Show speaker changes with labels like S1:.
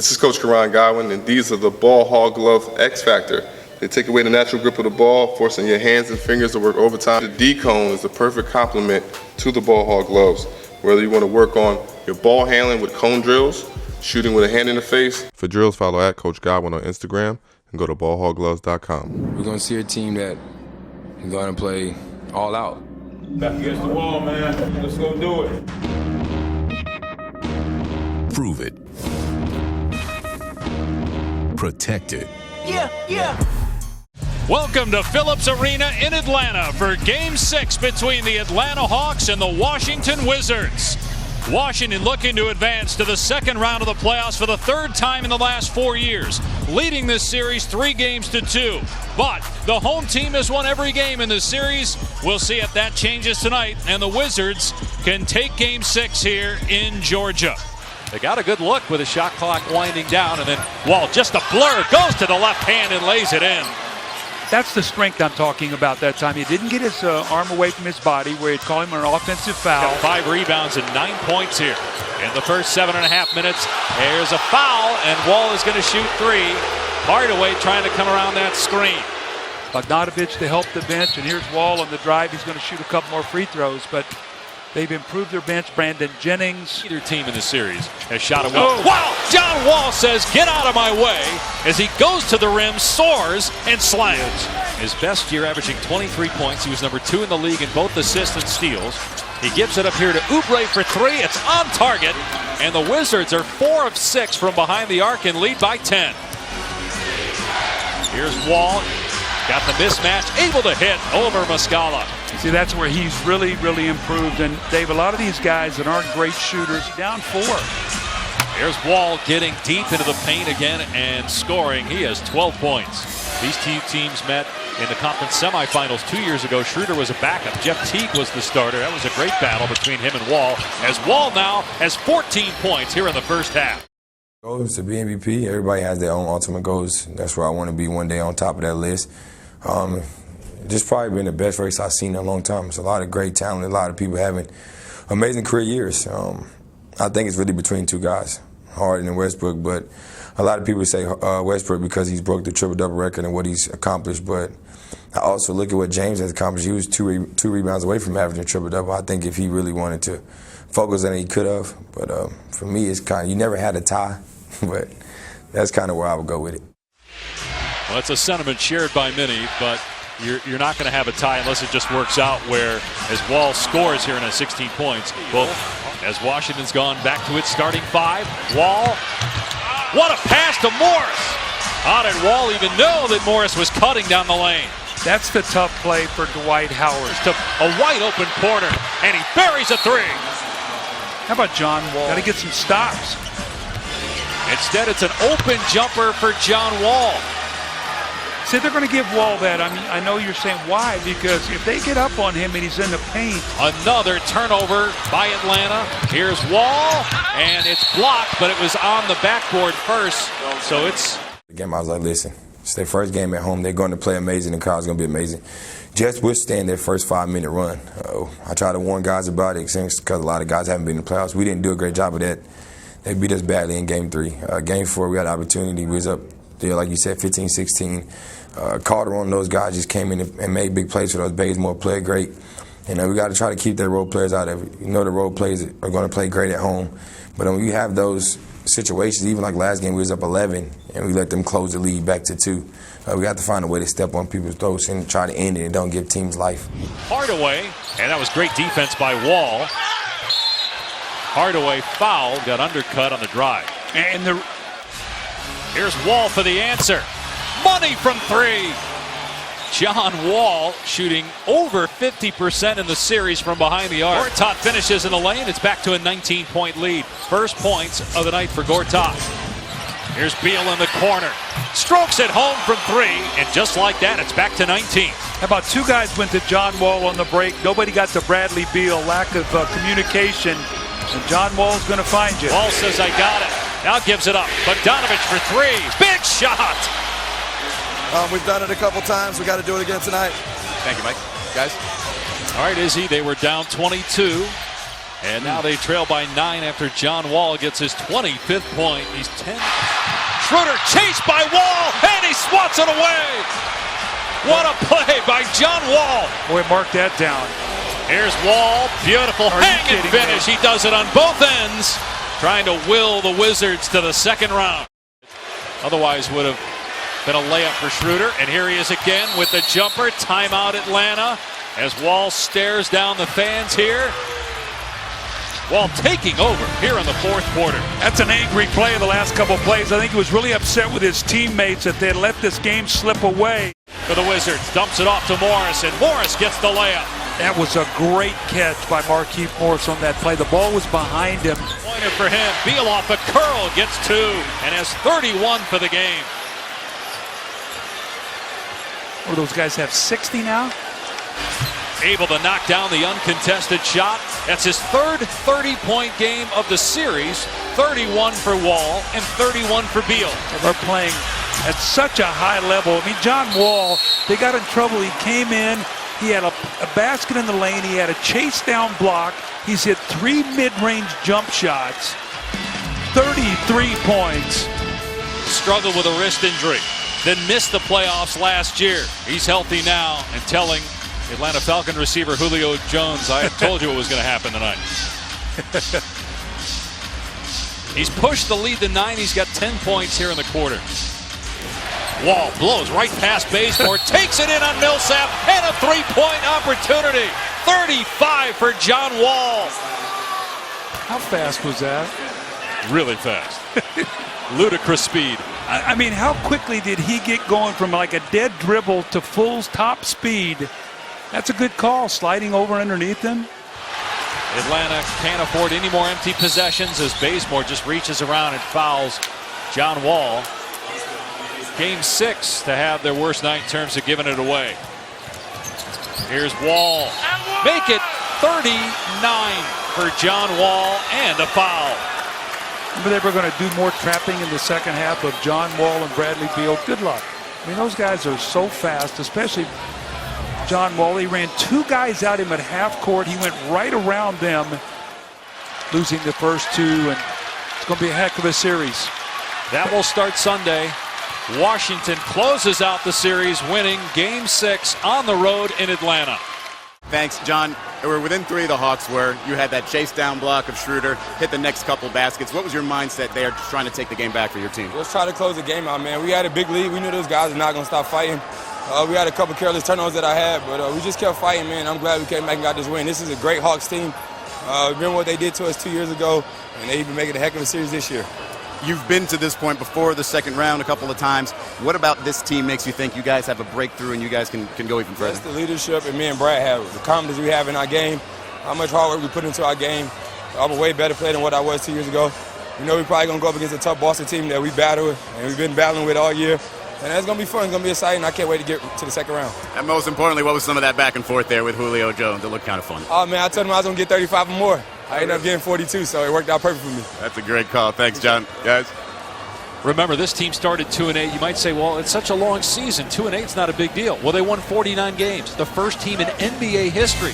S1: This is Coach Karan Godwin, and these are the Ball Hog Glove X Factor. They take away the natural grip of the ball, forcing your hands and fingers to work overtime. The D-cone is the perfect complement to the Ball Hog Gloves. Whether you want to work on your ball handling with cone drills, shooting with a hand in the face. For drills, follow at Coach Godwin on Instagram and go to ballhoggloves.com.
S2: We're going to see a team that is going to play all out.
S3: Back against the wall, man. Let's go do it.
S4: Prove it. Protect it.
S5: Yeah.
S6: Welcome to Phillips Arena in Atlanta for Game 6 between the Atlanta Hawks and the Washington Wizards. Washington looking to advance to the second round of the playoffs for the third time in the last 4 years, leading this series 3-2. But the home team has won every game in this series. We'll see if that changes tonight, and the Wizards can take Game 6 here in Georgia. They got a good look with the shot clock winding down, and then Wall, just a blur, goes to the left hand and lays it in.
S7: That's the strength I'm talking about that time. He didn't get his arm away from his body where he'd call him an offensive foul.
S6: Got 5 rebounds and 9 points here in the first 7.5 minutes. There's a foul, and Wall is going to shoot 3. Hardaway trying to come around that screen.
S7: Bogdanovich to help the bench, and here's Wall on the drive. He's going to shoot a couple more free throws, but they've improved their bench. Brandon Jennings.
S6: Either team in the series has shot a well. Wow! John Wall says, "Get out of my way," as he goes to the rim, soars, and slams. His best year averaging 23 points. He was number 2 in the league in both assists and steals. He gives it up here to Oubre for 3. It's on target, and the Wizards are 4 of 6 from behind the arc and lead by 10. Here's Wall. Got the mismatch, able to hit over Muscala.
S7: See, that's where he's really improved. And Dave, a lot of these guys that aren't great shooters, down 4.
S6: Here's Wall getting deep into the paint again and scoring. He has 12 points. These two teams met in the conference semifinals 2 years ago. Schroeder was a backup. Jeff Teague was the starter. That was a great battle between him and Wall, as Wall now has 14 points here in the first half.
S2: Goals to be MVP. Everybody has their own ultimate goals. That's where I want to be one day on top of that list. Just probably been the best race I've seen in a long time. It's a lot of great talent, a lot of people having amazing career years. I think it's really between 2 guys, Harden and Westbrook, but a lot of people say Westbrook because he's broke the triple-double record and what he's accomplished, but I also look at what James has accomplished. He was two rebounds away from averaging a triple-double. I think if he really wanted to focus on it, he could have, but for me, it's kind of, you never had a tie, but that's kind of where I would go with it.
S6: Well, it's a sentiment shared by many, but you're not going to have a tie unless it just works out where, as Wall scores here in a 16 points. Well, as Washington's gone back to its starting 5, Wall, what a pass to Morris. How did Wall even know that Morris was cutting down the lane?
S7: That's the tough play for Dwight Howard.
S6: Just a wide open corner, and he buries a 3.
S7: How about John Wall? Got to get some stops.
S6: Instead, it's an open jumper for John Wall.
S7: See, they're going to give Wall that. I mean, I know you're saying why, because if they get up on him and he's in the paint.
S6: Another turnover by Atlanta. Here's Wall, and it's blocked, but it was on the backboard first, so it's...
S2: The game, I was like, listen, it's their first game at home. They're going to play amazing. The crowd's going to be amazing. Just withstand their first 5-minute run. I try to warn guys about it because a lot of guys haven't been in the playoffs. We didn't do a great job of that. They beat us badly in Game 3. Game 4, we had an opportunity. We was up there, like you said, 15-16. Calderon and those guys just came in and made big plays for us. Bazemore played great. We got to try to keep their role players out of it. You know the role players are going to play great at home. But when you have those situations, even like last game, we was up 11, and we let them close the lead back to 2. We got to find a way to step on people's throats and try to end it and don't give teams life.
S6: Hardaway, and that was great defense by Wall. Hardaway fouled, got undercut on the drive.
S7: And
S6: here's Wall for the answer. Money from 3. John Wall shooting over 50% in the series from behind the arc. Gortat finishes in the lane. It's back to a 19-point lead. First points of the night for Gortat. Here's Beal in the corner. Strokes it home from 3, and just like that, it's back to 19.
S7: How about 2 guys went to John Wall on the break? Nobody got to Bradley Beal. Lack of communication. And John Wall's going to find you.
S6: Wall says, I got it. Now gives it up. Bogdanovich for 3. Big shot.
S5: We've done it a couple times. We got to do it again tonight.
S3: Thank you, Mike. Guys.
S6: All right, Izzy, they were down 22. And now they trail by 9 after John Wall gets his 25th point. He's 10. Schroeder chased by Wall, and he swats it away. What a play by John Wall.
S7: Boy, mark that down.
S6: Here's Wall, beautiful hanging finish. He does it on both ends, trying to will the Wizards to the second round. Otherwise would have been a layup for Schroeder, and here he is again with the jumper. Timeout Atlanta as Wall stares down the fans here. Wall taking over here in the fourth quarter.
S7: That's an angry play in the last couple of plays. I think he was really upset with his teammates that they had let this game slip away.
S6: For the Wizards, dumps it off to Morris, and Morris gets the layup.
S7: That was a great catch by Markieff Morris on that play. The ball was behind him.
S6: Pointed for him. Beal off a curl, gets 2, and has 31 for the game.
S7: Oh, those guys have 60 now?
S6: Able to knock down the uncontested shot. That's his third 30-point game of the series. 31 for Wall and 31 for Beal.
S7: They're playing at such a high level. I mean, John Wall, they got in trouble. He came in. He had a basket in the lane. He had a chase down block. He's hit 3 mid-range jump shots. 33 points.
S6: Struggled with a wrist injury. Then missed the playoffs last year. He's healthy now and telling Atlanta Falcon receiver Julio Jones, I told you what was going to happen tonight. He's pushed the lead to 9. He's got 10 points here in the quarter. Wall blows right past Bazemore, takes it in on Millsap, and a 3-point opportunity. 35 for John Wall.
S7: How fast was that?
S6: Really fast. Ludicrous speed.
S7: I mean, how quickly did he get going from like a dead dribble to full top speed? That's a good call, sliding over underneath him.
S6: Atlanta can't afford any more empty possessions as Bazemore just reaches around and fouls John Wall. Game 6 to have their worst night in terms of giving it away. Here's Wall. Make it 39 for John Wall and a foul.
S7: But they were going to do more trapping in the second half of John Wall and Bradley Beal. Good luck. I mean, those guys are so fast, especially John Wall. He ran 2 guys at him at half court. He went right around them, losing the first 2, and it's going to be a heck of a series.
S6: That will start Sunday. Washington closes out the series, winning Game 6 on the road in Atlanta.
S8: Thanks, John. We're within 3 of the Hawks where you had that chase down block of Schroeder, hit the next couple baskets. What was your mindset there just trying to take the game back for your team?
S2: Let's try to close the game out, man. We had a big lead. We knew those guys were not going to stop fighting. We had a couple careless turnovers that I had, but we just kept fighting, man. I'm glad we came back and got this win. This is a great Hawks team. Remember what they did to us 2 years ago, and they even make it a heck of a series this year.
S8: You've been to this point before the second round a couple of times. What about this team makes you think you guys have a breakthrough and you guys can go even further?
S2: That's the leadership, and me and Brad have the confidence we have in our game, how much hard work we put into our game. I'm a way better player than what I was 2 years ago. You know we're probably going to go up against a tough Boston team that we battle with, and we've been battling with all year. And that's going to be fun. It's going to be exciting. I can't wait to get to the second round.
S8: And most importantly, what was some of that back and forth there with Julio Jones? It looked kind of fun.
S2: Oh, man, I told him I was going to get 35 or more. I ended up getting 42, so it worked out perfect for me.
S8: That's a great call. Thanks, John. Guys.
S6: Remember, this team started 2-8. You might say, well, it's such a long season. 2-8 is not a big deal. Well, they won 49 games. The first team in NBA history.